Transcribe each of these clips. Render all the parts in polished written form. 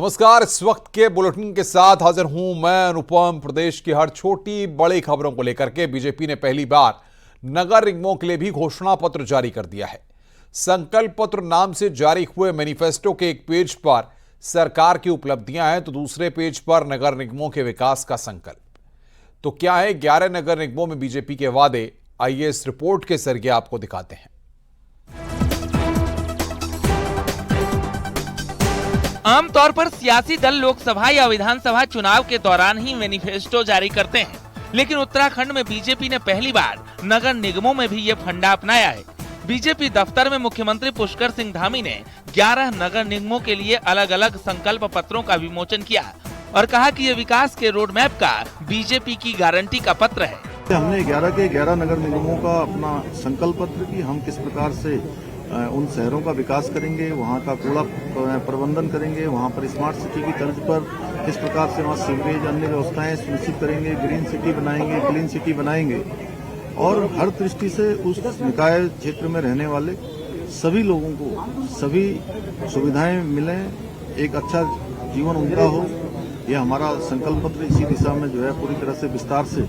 नमस्कार। इस वक्त के बुलेटिन के साथ हाजिर हूं मैं अनुपम। प्रदेश की हर छोटी बड़ी खबरों को लेकर के बीजेपी ने पहली बार नगर निगमों के लिए भी घोषणा पत्र जारी कर दिया है। संकल्प पत्र नाम से जारी हुए मैनिफेस्टो के एक पेज पर सरकार की उपलब्धियां हैं तो दूसरे पेज पर नगर निगमों के विकास का संकल्प। तो क्या है 11 नगर निगमों में बीजेपी के वादे, आइए इस रिपोर्ट के जरिए आपको दिखाते हैं। आमतौर पर सियासी दल लोकसभा या विधानसभा चुनाव के दौरान ही मैनिफेस्टो जारी करते हैं, लेकिन उत्तराखंड में बीजेपी ने पहली बार नगर निगमों में भी ये फंडा अपनाया है। बीजेपी दफ्तर में मुख्यमंत्री पुष्कर सिंह धामी ने 11 नगर निगमों के लिए अलग अलग संकल्प पत्रों का विमोचन किया और कहा कि ये विकास के रोड मैप का बीजेपी की गारंटी का पत्र है। हमने 11 के 11 नगर निगमों का अपना संकल्प पत्र की हम किस प्रकार से उन शहरों का विकास करेंगे, वहाँ का कूड़ा प्रबंधन करेंगे, वहाँ पर स्मार्ट सिटी की तर्ज पर किस प्रकार से वहाँ सीवरेज अन्य व्यवस्थाएं सुनिश्चित करेंगे, ग्रीन सिटी बनाएंगे, क्लीन सिटी बनाएंगे और हर दृष्टि से उस निकाय क्षेत्र में रहने वाले सभी लोगों को सभी सुविधाएं मिलें, एक अच्छा जीवन उनका हो। यह हमारा संकल्प पत्र इसी दिशा में जो है पूरी तरह से विस्तार से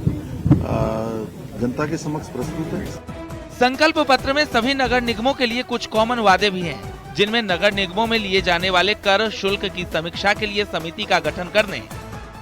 जनता के समक्ष प्रस्तुत है। संकल्प पत्र में सभी नगर निगमों के लिए कुछ कॉमन वादे भी हैं, जिनमें नगर निगमों में लिए जाने वाले कर शुल्क की समीक्षा के लिए समिति का गठन करने,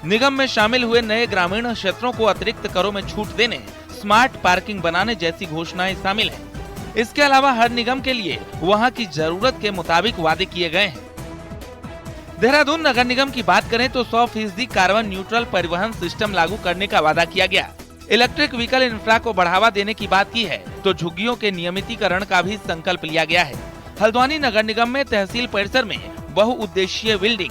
निगम में शामिल हुए नए ग्रामीण क्षेत्रों को अतिरिक्त करों में छूट देने, स्मार्ट पार्किंग बनाने जैसी घोषणाएं शामिल हैं। इसके अलावा हर निगम के लिए वहां की जरूरत के मुताबिक वादे किए गए हैं। देहरादून नगर निगम की बात करें तो 100% कार्बन न्यूट्रल परिवहन सिस्टम लागू करने का वादा किया गया। इलेक्ट्रिक व्हीकल इंफ्रा को बढ़ावा देने की बात की है तो झुग्गियों के नियमितीकरण का भी संकल्प लिया गया है। हल्द्वानी नगर निगम में तहसील परिसर में बहुउद्देशीय बिल्डिंग,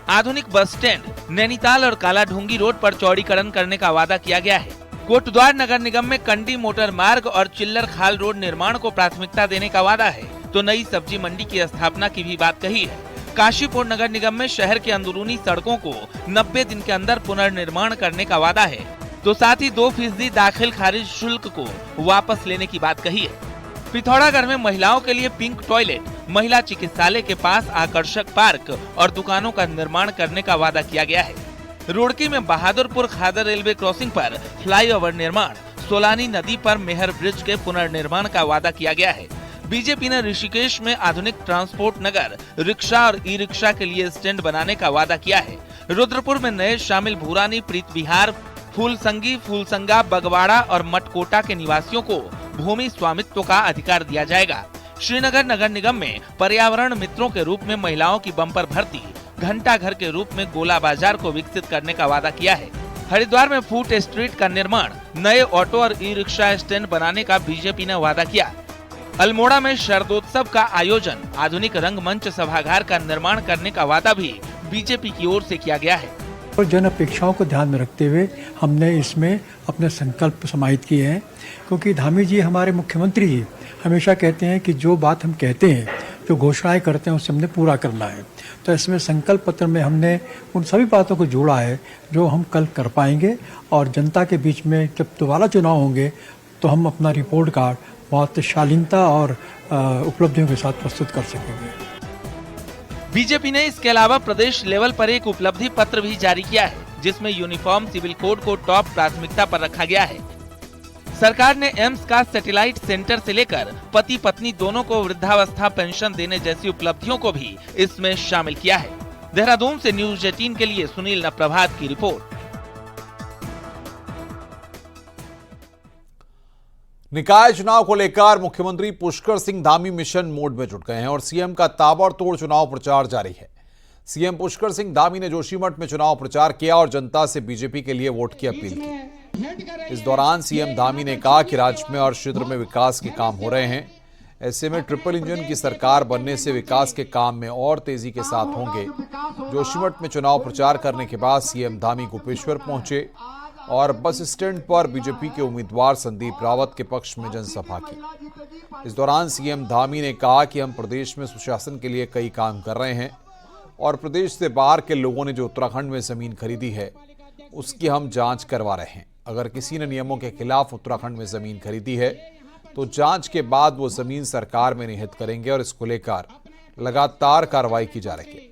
आधुनिक बस स्टैंड, नैनीताल और कालाढूंगी रोड पर चौड़ीकरण करने का वादा किया गया है। कोटद्वार नगर निगम में कंडी मोटर मार्ग और चिल्लर खाल रोड निर्माण को प्राथमिकता देने का वादा है तो नई सब्जी मंडी की स्थापना की भी बात कही है। काशीपुर नगर निगम में शहर के अंदरूनी सड़कों को 90 दिन के अंदर पुनर्निर्माण करने का वादा है तो साथ ही 2% दाखिल खारिज शुल्क को वापस लेने की बात कही है। पिथौरागढ़ में महिलाओं के लिए पिंक टॉयलेट, महिला चिकित्सालय के पास आकर्षक पार्क और दुकानों का निर्माण करने का वादा किया गया है। रुड़की में बहादुरपुर खादर रेलवे क्रॉसिंग पर फ्लाईओवर निर्माण, सोलानी नदी पर मेहर ब्रिज के पुनर्निर्माण का वादा किया गया है। बीजेपी ने ऋषिकेश में आधुनिक ट्रांसपोर्ट नगर, रिक्शा और ई रिक्शा के लिए स्टैंड बनाने का वादा किया है। रुद्रपुर में नए शामिल भूरानी, प्रीत विहार, फूलसंगी, फूलसंगा, बगवाड़ा और मटकोटा के निवासियों को भूमि स्वामित्व का अधिकार दिया जाएगा। श्रीनगर नगर निगम में पर्यावरण मित्रों के रूप में महिलाओं की बम्पर भर्ती, घंटा घर के रूप में गोला बाजार को विकसित करने का वादा किया है। हरिद्वार में फूट स्ट्रीट का निर्माण, नए ऑटो और ई रिक्शा स्टैंड बनाने का बीजेपी ने वादा किया। अल्मोड़ा में शरदोत्सव का आयोजन, आधुनिक रंगमंच सभागार का निर्माण करने का वादा भी बीजेपी की ओर से किया गया है। और जन अपेक्षाओं को ध्यान में रखते हुए हमने इसमें अपने संकल्प समाहित किए हैं, क्योंकि धामी जी हमारे मुख्यमंत्री जी हमेशा कहते हैं कि जो बात हम कहते हैं, जो घोषणाएं करते हैं उसे हमने पूरा करना है। तो इसमें संकल्प पत्र में हमने उन सभी बातों को जोड़ा है जो हम कल कर पाएंगे और जनता के बीच में जब दोबारा चुनाव होंगे तो हम अपना रिपोर्ट कार्ड बहुत शालीनता और उपलब्धियों के साथ प्रस्तुत कर सकेंगे। बीजेपी ने इसके अलावा प्रदेश लेवल पर एक उपलब्धि पत्र भी जारी किया है, जिसमें यूनिफॉर्म सिविल कोड को टॉप प्राथमिकता पर रखा गया है। सरकार ने एम्स का सैटेलाइट सेंटर से लेकर पति पत्नी दोनों को वृद्धावस्था पेंशन देने जैसी उपलब्धियों को भी इसमें शामिल किया है। देहरादून से न्यूज 18 के लिए सुनील नप्रभात की रिपोर्ट। निकाय चुनाव को लेकर मुख्यमंत्री पुष्कर सिंह धामी मिशन मोड में जुट गए हैं और सीएम का ताबड़तोड़ चुनाव प्रचार जारी है। सीएम पुष्कर सिंह धामी ने जोशीमठ में चुनाव प्रचार किया और जनता से बीजेपी के लिए वोट की अपील की। इस दौरान सीएम धामी ने कहा कि राज्य में और क्षेत्र में विकास के काम हो रहे हैं। ऐसे में ट्रिपल इंजन की सरकार बनने से विकास के काम में और तेजी के साथ होंगे। जोशीमठ में चुनाव प्रचार करने के बाद सीएम धामी गोपेश्वर पहुंचे और बस स्टैंड पर बीजेपी के उम्मीदवार संदीप रावत के पक्ष में जनसभा की। इस दौरान सीएम धामी ने कहा कि हम प्रदेश में सुशासन के लिए कई काम कर रहे हैं और प्रदेश से बाहर के लोगों ने जो उत्तराखंड में जमीन खरीदी है उसकी हम जांच करवा रहे हैं। अगर किसी ने नियमों के खिलाफ उत्तराखंड में जमीन खरीदी है तो जांच के बाद वो जमीन सरकार में निहित करेंगे और इसको लेकर लगातार कार्रवाई की जा रही है।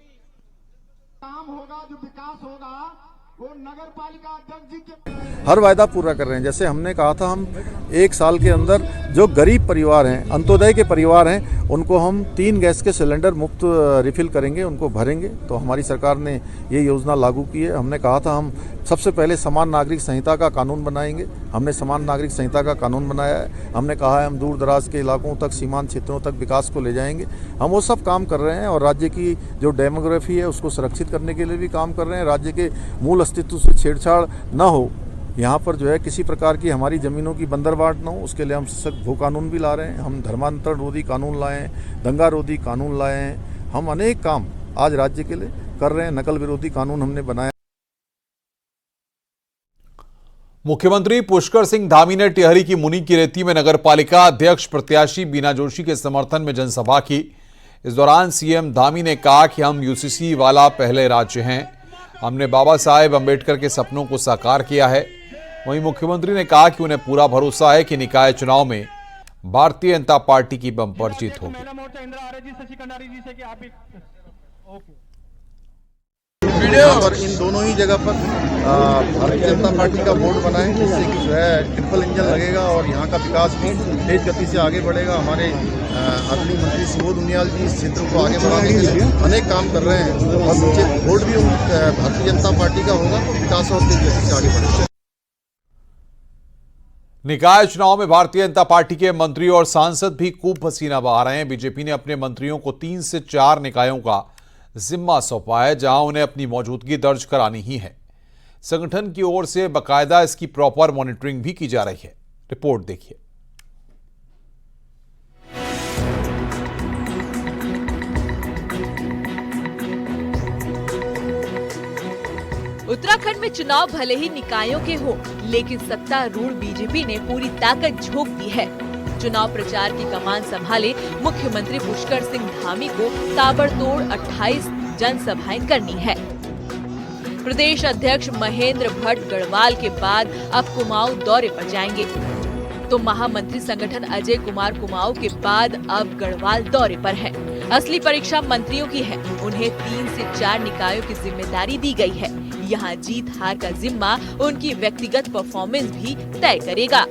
काम होगा, जो विकास होगा वो नगर पालिका अध्यक्ष जी के हर वायदा पूरा कर रहे हैं। जैसे हमने कहा था, हम 1 साल के अंदर जो गरीब परिवार हैं, अंत्योदय के परिवार हैं, उनको हम 3 गैस के सिलेंडर मुफ्त रिफिल करेंगे, उनको भरेंगे। तो हमारी सरकार ने ये योजना लागू की है। हमने कहा था हम सबसे पहले समान नागरिक संहिता का कानून बनाएंगे। हमने समान नागरिक संहिता का कानून बनाया है। हमने कहा है हम दूर दराज के इलाकों तक, सीमांत क्षेत्रों तक विकास को ले जाएंगे। हम वो सब काम कर रहे हैं और राज्य की जो डेमोग्राफी है उसको सुरक्षित करने के लिए भी काम कर रहे हैं। राज्य के मूल अस्तित्व से छेड़छाड़ न हो, यहाँ पर जो है किसी प्रकार की हमारी ज़मीनों की बंदरबाट न हो, उसके लिए हम सख्त भू कानून भी ला रहे हैं। हम धर्मांतरण रोधी कानून लाए हैं, दंगा रोधी कानून लाए हैं। हम अनेक काम आज राज्य के लिए कर रहे हैं। नकल विरोधी कानून हमने बनाया। मुख्यमंत्री पुष्कर सिंह धामी ने टिहरी की मुनि की रेती में नगरपालिका अध्यक्ष प्रत्याशी बीना जोशी के समर्थन में जनसभा की। इस दौरान सीएम धामी ने कहा कि हम यूसीसी वाला पहले राज्य हैं, हमने बाबा साहेब अंबेडकर के सपनों को साकार किया है। वहीं मुख्यमंत्री ने कहा कि उन्हें पूरा भरोसा है कि निकाय चुनाव में भारतीय जनता पार्टी की बंपर जीत होगी। यहाँ पर इन दोनों ही जगह पर भारतीय जनता पार्टी का बोर्ड बनाएं, जिससे कि जो है ट्रिपल इंजन लगेगा और यहाँ का विकास भी तेज गति से आगे बढ़ेगा। हमारे आदरणीय मंत्री सुबोध उनियाल जी इस क्षेत्र को आगे बढ़ाने के लिए अनेक काम कर रहे हैं और नीचे बोर्ड भी भारतीय जनता पार्टी का होगा तो विकास और तेज गति से आगे बढ़ेगा। निकाय चुनाव में भारतीय जनता पार्टी के मंत्री और सांसद भी खूब पसीना बहा रहे हैं। बीजेपी ने अपने मंत्रियों को 3 से 4 निकायों का जिम्मा सौंपा है, जहां उन्हें अपनी मौजूदगी दर्ज करानी ही है। संगठन की ओर से बाकायदा इसकी प्रॉपर मॉनिटरिंग भी की जा रही है। रिपोर्ट देखिए। उत्तराखंड में चुनाव भले ही निकायों के हो, लेकिन सत्तारूढ़ बीजेपी ने पूरी ताकत झोंक दी है। चुनाव प्रचार की कमान संभाले मुख्यमंत्री पुष्कर सिंह धामी को ताबड़तोड़ 28 जनसभाएं करनी है। प्रदेश अध्यक्ष महेंद्र भट्ट गढ़वाल के बाद अब कुमाऊं दौरे पर जाएंगे, तो महामंत्री संगठन अजय कुमार कुमाऊं के बाद अब गढ़वाल दौरे पर है। असली परीक्षा मंत्रियों की है। उन्हें 3 से 4 निकायों की जिम्मेदारी दी गई है। यहाँ जीत हार का जिम्मा उनकी व्यक्तिगत परफॉर्मेंस भी तय करेगा।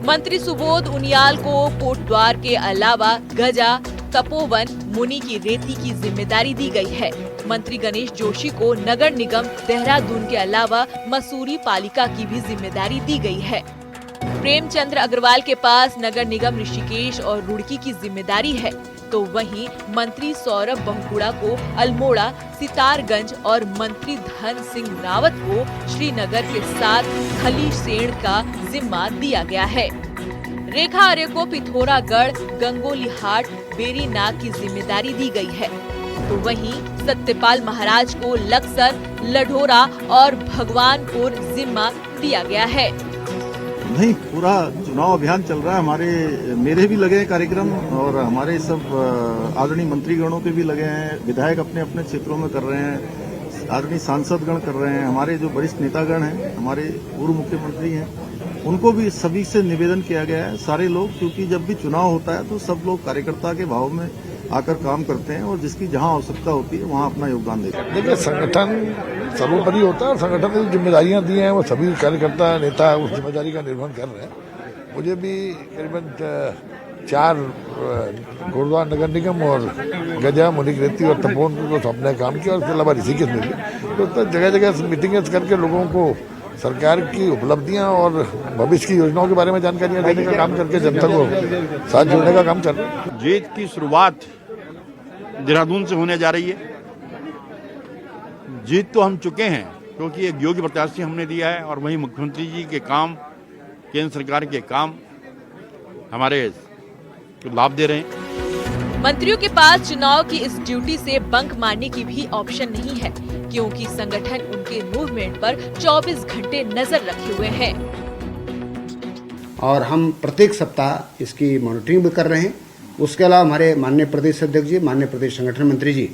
मंत्री सुबोध उनियाल को कोटद्वार के अलावा गजा, तपोवन, मुनि की रेती की जिम्मेदारी दी गई है। मंत्री गणेश जोशी को नगर निगम देहरादून के अलावा मसूरी पालिका की भी जिम्मेदारी दी गई है। प्रेमचंद्र अग्रवाल के पास नगर निगम ऋषिकेश और रुड़की की जिम्मेदारी है, तो वहीं मंत्री सौरभ बहुगुणा को अल्मोड़ा, सितारगंज और मंत्री धन सिंह रावत को श्रीनगर के साथ खलीसेण का जिम्मा दिया गया है। रेखा आर्य को पिथौरागढ़, गंगोलीहाट, बेरीनाग की जिम्मेदारी दी गई है, तो वहीं सत्यपाल महाराज को लक्सर, लढोरा और भगवानपुर जिम्मा दिया गया है। नहीं, पूरा चुनाव अभियान चल रहा है। मेरे भी लगे हैं कार्यक्रम और हमारे सब आदरणीय मंत्रीगणों के भी लगे हैं। विधायक अपने अपने क्षेत्रों में कर रहे हैं, आदरणीय सांसदगण कर रहे हैं, हमारे जो वरिष्ठ नेतागण हैं, हमारे पूर्व मुख्यमंत्री हैं, उनको भी सभी से निवेदन किया गया है। सारे लोग, क्योंकि जब भी चुनाव होता है तो सब लोग कार्यकर्ता के भाव में आकर काम करते हैं और जिसकी जहां आवश्यकता होती है वहां अपना योगदान देते हैं। देखिए, संगठन सर्वोपरि होता है और संगठन ने जो जिम्मेदारियां दी हैं वो सभी कार्यकर्ता नेता उस जिम्मेदारी का निर्वहन कर रहे हैं। मुझे भी करीबन 4 गुरुद्वारा नगर निगम और गजा, मुनि की रेती और तपोवन को सौंपने काम किया और उसके अलावा ऋषिकेश में भी तो जगह जगह मीटिंगें करके लोगों को सरकार की उपलब्धियां और भविष्य की योजनाओं के बारे में जानकारियां देने का काम करके जनता को साथ जोड़ने का काम चल रहा है। जीत की शुरुआत देहरादून से होने जा रही है। जीत तो हम चुके हैं क्योंकि एक योग्य प्रत्याशी हमने दिया है और वही मुख्यमंत्री जी के काम, केंद्र सरकार के काम हमारे लाभ दे रहे हैं। मंत्रियों के पास चुनाव की इस ड्यूटी से बंक मारने की भी ऑप्शन नहीं है, क्योंकि संगठन उनके मूवमेंट पर 24 घंटे नजर रखे हुए हैं। और हम प्रत्येक सप्ताह इसकी मॉनिटरिंग भी कर रहे हैं। उसके अलावा हमारे माननीय प्रदेश अध्यक्ष जी, माननीय प्रदेश संगठन मंत्री जी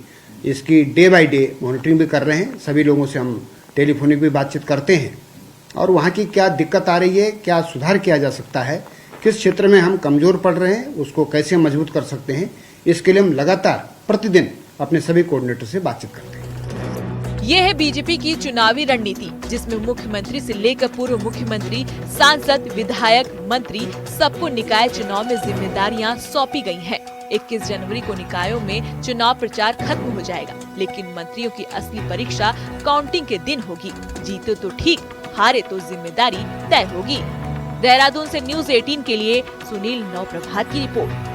इसकी डे बाय डे मॉनिटरिंग भी कर रहे हैं। सभी लोगों से हम टेलीफोनिक भी बातचीत करते हैं और वहाँ की क्या दिक्कत आ रही है, क्या सुधार किया जा सकता है, किस क्षेत्र में हम कमजोर पड़ रहे हैं, उसको कैसे मजबूत कर सकते हैं, इसके लिए हम लगातार प्रतिदिन अपने सभी कोऑर्डिनेटर से बातचीत करते हैं। ये है बीजेपी की चुनावी रणनीति, जिसमें मुख्यमंत्री से लेकर पूर्व मुख्यमंत्री, सांसद, विधायक, मंत्री सबको निकाय चुनाव में जिम्मेदारियां सौंपी गई हैं। 21 जनवरी को निकायों में चुनाव प्रचार खत्म हो जाएगा, लेकिन मंत्रियों की असली परीक्षा काउंटिंग के दिन होगी। जीते तो ठीक, हारे तो जिम्मेदारी तय होगी। देहरादून से न्यूज़ 18 के लिए सुनील नवप्रभात की रिपोर्ट।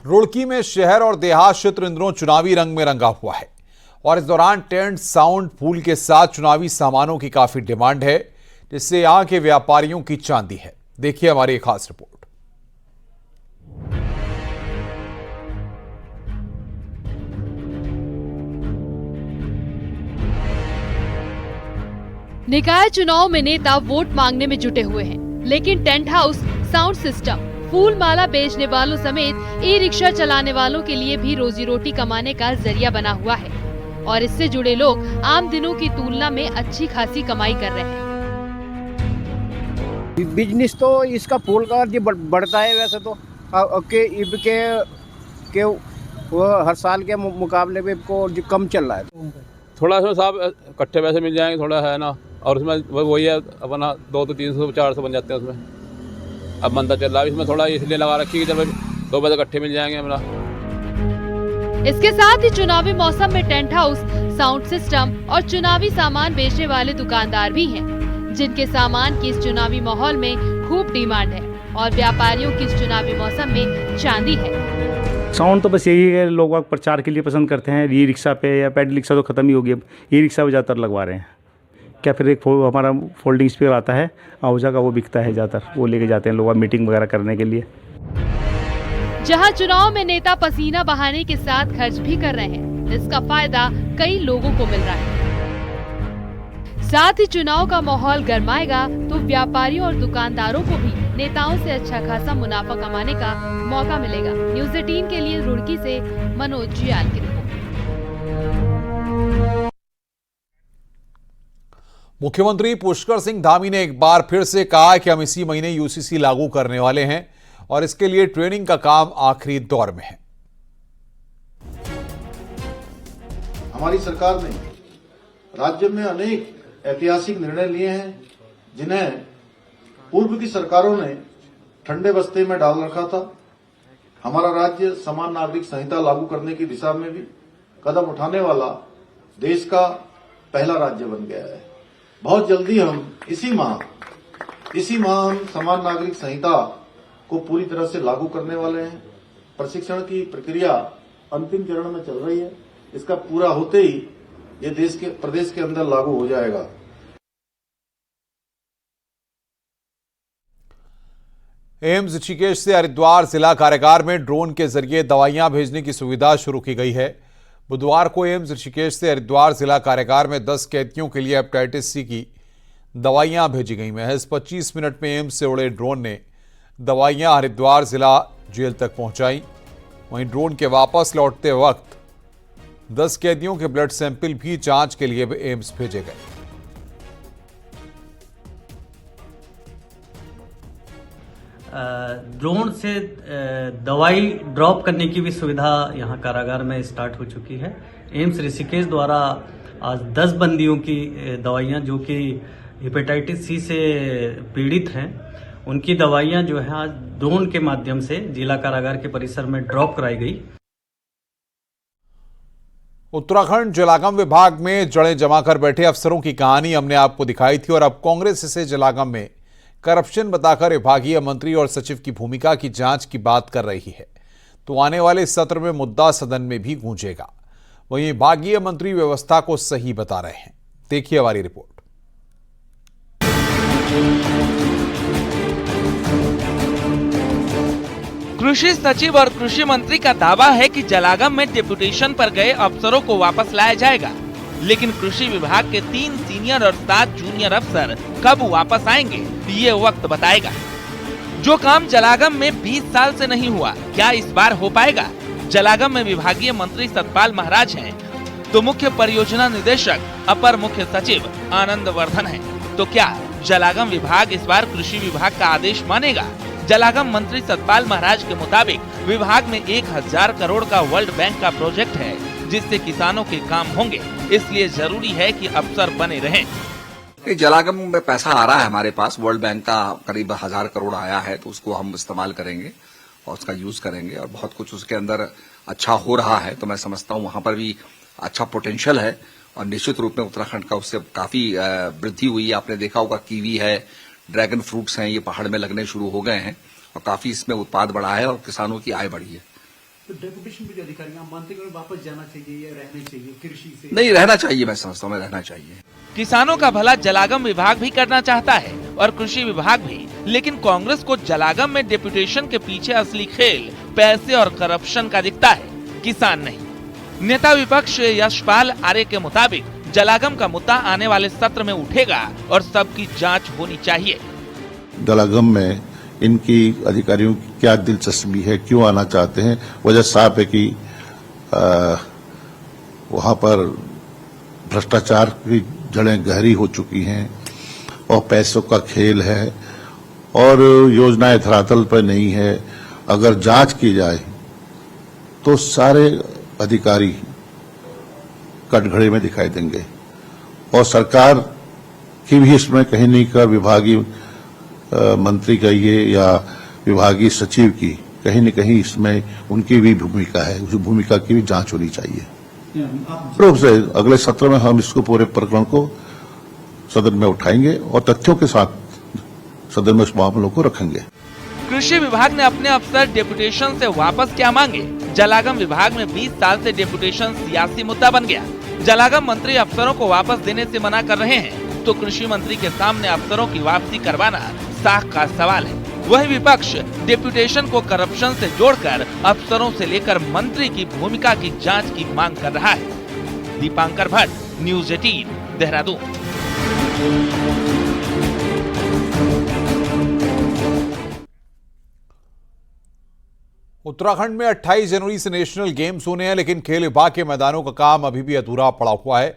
रुड़की में शहर और देहात क्षेत्र इन दिनों चुनावी रंग में रंगा हुआ है और इस दौरान टेंट, साउंड, फूल के साथ चुनावी सामानों की काफी डिमांड है, जिससे यहां के व्यापारियों की चांदी है। देखिए हमारी एक खास रिपोर्ट। निकाय चुनाव में नेता वोट मांगने में जुटे हुए हैं, लेकिन टेंट हाउस, साउंड सिस्टम, फूल माला बेचने वालों समेत ई रिक्शा चलाने वालों के लिए भी रोजी रोटी कमाने का जरिया बना हुआ है और इससे जुड़े लोग आम दिनों की तुलना में अच्छी खासी कमाई कर रहे हैं। बिजनेस तो इसका फूल का बढ़ता है वैसे तो के वो हर साल के मुकाबले में को कम चल रहा है। थोड़ा सा साहब इकट्ठे पैसे मिल जाएंगे, थोड़ा है ना, और उसमें वही है अपना 200 300 400 बन जाते हैं उसमें। अब मंदा चल रहा है, इसमें थोड़ा इसलिए लगा रखी कि जब 2 पैसे इकट्ठे मिल जाएंगे हमारा। इसके साथ ही चुनावी मौसम में टेंट हाउस, साउंड सिस्टम और चुनावी सामान बेचने वाले दुकानदार भी हैं, जिनके सामान की इस चुनावी माहौल में खूब डिमांड है और व्यापारियों की इस चुनावी मौसम में चांदी है। साउंड तो बस यही है, लोग प्रचार के लिए पसंद करते हैं। ई रिक्शा पे या पैडल रिक्शा तो ख़त्म ही हो गई, अब ई रिक्शा पे ज़्यादातर लगवा रहे हैं। क्या फिर एक हमारा फोल्डिंग स्पीकर आता है आहूजा का, वो बिकता है ज़्यादातर, वो लेके जाते हैं लोग मीटिंग वगैरह करने के लिए। जहां चुनाव में नेता पसीना बहाने के साथ खर्च भी कर रहे हैं, इसका फायदा कई लोगों को मिल रहा है। साथ ही चुनाव का माहौल गरमाएगा तो व्यापारियों और दुकानदारों को भी नेताओं से अच्छा खासा मुनाफा कमाने का मौका मिलेगा। न्यूज़ 18 के लिए रुड़की से मनोज जियाल की रिपोर्ट। मुख्यमंत्री पुष्कर सिंह धामी ने एक बार फिर से कहा कि हम इसी महीने यूसीसी लागू करने वाले हैं और इसके लिए ट्रेनिंग का काम आखिरी दौर में है। हमारी सरकार ने राज्य में अनेक ऐतिहासिक निर्णय लिए हैं, जिन्हें पूर्व की सरकारों ने ठंडे बस्ते में डाल रखा था। हमारा राज्य समान नागरिक संहिता लागू करने की दिशा में भी कदम उठाने वाला देश का पहला राज्य बन गया है। बहुत जल्दी हम इसी माह हम समान नागरिक संहिता को पूरी तरह से लागू करने वाले हैं। प्रशिक्षण की प्रक्रिया अंतिम चरण में चल रही है। इसका पूरा होते ही ये प्रदेश के अंदर लागू हो जाएगा। एम्स ऋषिकेश से हरिद्वार जिला कारागार में ड्रोन के जरिए दवाइयां भेजने की सुविधा शुरू की गई है। बुधवार को एम्स ऋषिकेश से हरिद्वार जिला कारागार में 10 कैदियों के लिए हेपेटाइटिस सी की दवाइयां भेजी गई। महज 25 मिनट में एम्स से उड़े ड्रोन ने दवाइयां हरिद्वार जिला जेल तक पहुंचाई। वहीं ड्रोन के वापस लौटते वक्त 10 कैदियों के ब्लड सैंपल भी जांच के लिए एम्स भेजे गए। ड्रोन से दवाई ड्रॉप करने की भी सुविधा यहाँ कारागार में स्टार्ट हो चुकी है। एम्स ऋषिकेश द्वारा आज 10 बंदियों की दवाइयाँ जो कि हेपेटाइटिस सी से पीड़ित हैं, उनकी दवाइयाँ जो हैं आज ड्रोन के माध्यम से जिला कारागार के परिसर में ड्रॉप कराई गई। उत्तराखंड जलागम विभाग में जड़ें जमा कर बैठे अफसरों की कहानी हमने आपको दिखाई थी और अब कांग्रेस इसे जलागम में करप्शन बताकर विभागीय मंत्री और सचिव की भूमिका की जांच की बात कर रही है। तो आने वाले सत्र में मुद्दा सदन में भी गूंजेगा। वहीं विभागीय मंत्री व्यवस्था को सही बता रहे हैं। देखिए हमारी रिपोर्ट। कृषि सचिव और कृषि मंत्री का दावा है कि जलागम में डेपुटेशन पर गए अफसरों को वापस लाया जाएगा, लेकिन कृषि विभाग के 3 सीनियर और 7 जूनियर अफसर कब वापस आएंगे ये वक्त बताएगा। जो काम जलागम में 20 साल से नहीं हुआ, क्या इस बार हो पाएगा? जलागम में विभागीय मंत्री सतपाल महाराज हैं, तो मुख्य परियोजना निदेशक अपर मुख्य सचिव आनंद वर्धन है। तो क्या जलागम विभाग इस बार कृषि विभाग का आदेश मानेगा? जलागम मंत्री सतपाल महाराज के मुताबिक विभाग में 1000 करोड़ का वर्ल्ड बैंक का प्रोजेक्ट है, जिससे किसानों के काम होंगे। इसलिए जरूरी है कि अफसर बने रहें। जलागम में पैसा आ रहा है हमारे पास, वर्ल्ड बैंक का करीब 1000 करोड़ आया है, तो उसको हम इस्तेमाल करेंगे और उसका यूज करेंगे और बहुत कुछ उसके अंदर अच्छा हो रहा है। तो मैं समझता हूं वहां पर भी अच्छा पोटेंशियल है और निश्चित रूप में उत्तराखंड का उससे काफी वृद्धि हुई है। आपने देखा होगा कीवी है, ड्रैगन फ्रूट्स हैं, ये पहाड़ में लगने शुरू हो गए हैं और काफी इसमें उत्पाद बढ़ा है और किसानों की आय बढ़ी है। तो डेपुटेशन पे जो अधिकारी आप मानते हैं वापस जाना चाहिए या रहना चाहिए कृषि से? नहीं, रहना चाहिए, मैं समझता हूँ रहना चाहिए। किसानों का भला जलागम विभाग भी करना चाहता है और कृषि विभाग भी, लेकिन कांग्रेस को जलागम में डेपुटेशन के पीछे असली खेल पैसे और करप्शन का दिखता है, किसान नहीं। नेता विपक्ष यशपाल आर्य के मुताबिक जलागम का मुद्दा आने वाले सत्र में उठेगा और सबकी जांच होनी चाहिए। जलागम में इनकी अधिकारियों की क्या दिलचस्पी है, क्यों आना चाहते हैं? वजह साफ है कि वहां पर भ्रष्टाचार की जड़ें गहरी हो चुकी हैं और पैसों का खेल है और योजनाएं धरातल पर नहीं है। अगर जांच की जाए तो सारे अधिकारी कटघरे में दिखाई देंगे और सरकार की भी इसमें कहीं नहीं का विभागीय मंत्री कहिए या विभागीय सचिव की कहीं न कहीं इसमें उनकी भी भूमिका है, उस भूमिका की भी जांच होनी चाहिए। रूप से अगले सत्र में हम इसको पूरे प्रकरण को सदन में उठाएंगे और तथ्यों के साथ सदन में इस मामलों को रखेंगे। कृषि विभाग ने अपने अफसर डेपुटेशन से वापस क्या मांगे? जलागम विभाग में 20 साल से डेपुटेशन सियासी मुद्दा बन गया। जलागम मंत्री अफसरों को वापस देने से मना कर रहे हैं, तो कृषि मंत्री के सामने अफसरों की वापसी करवाना साख का सवाल है। वही विपक्ष डेपुटेशन को करप्शन से जोड़कर अफसरों से लेकर मंत्री की भूमिका की जांच की मांग कर रहा है। दीपांकर भट्ट, न्यूज़ 18, देहरादून। उत्तराखंड में 28 जनवरी से नेशनल गेम्स होने हैं, लेकिन खेल विभाग के मैदानों का काम अभी भी अधूरा पड़ा हुआ है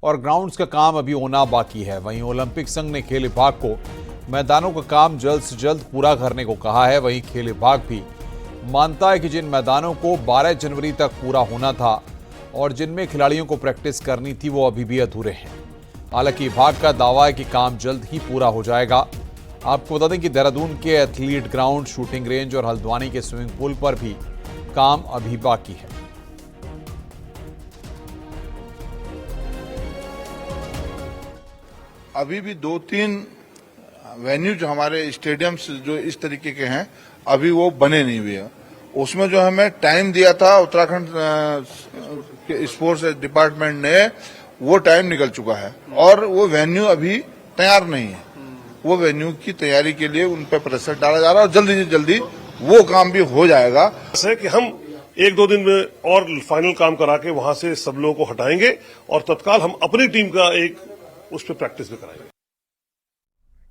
और ग्राउंड्स का काम अभी होना बाकी है। वहीं ओलंपिक संघ ने खेल विभाग को मैदानों का काम जल्द से जल्द पूरा करने को कहा है। वहीं खेल विभाग भी मानता है कि जिन मैदानों को 12 जनवरी तक पूरा होना था और जिनमें खिलाड़ियों को प्रैक्टिस करनी थी, वो अभी भी अधूरे हैं। हालांकि विभाग का दावा है कि काम जल्द ही पूरा हो जाएगा। आपको बता दें कि देहरादून के एथलीट ग्राउंड, शूटिंग रेंज और हल्द्वानी के स्विमिंग पूल पर भी काम अभी बाकी है। अभी भी 2-3 वेन्यू जो हमारे स्टेडियम्स जो इस तरीके के हैं अभी वो बने नहीं हुए हैं। उसमें जो हमें टाइम दिया था उत्तराखंड स्पोर्ट्स डिपार्टमेंट ने, वो टाइम निकल चुका है और वो वेन्यू अभी तैयार नहीं है। वो वेन्यू की तैयारी के लिए उन पर प्रेशर डाला जा रहा है और जल्दी से जल्दी वो काम भी हो जाएगा। ऐसे कि हम 1-2 दिन में और फाइनल काम करा के वहां से सब लोगों को हटाएंगे और तत्काल हम अपनी टीम का एक उस पर प्रैक्टिस भी कराएंगे।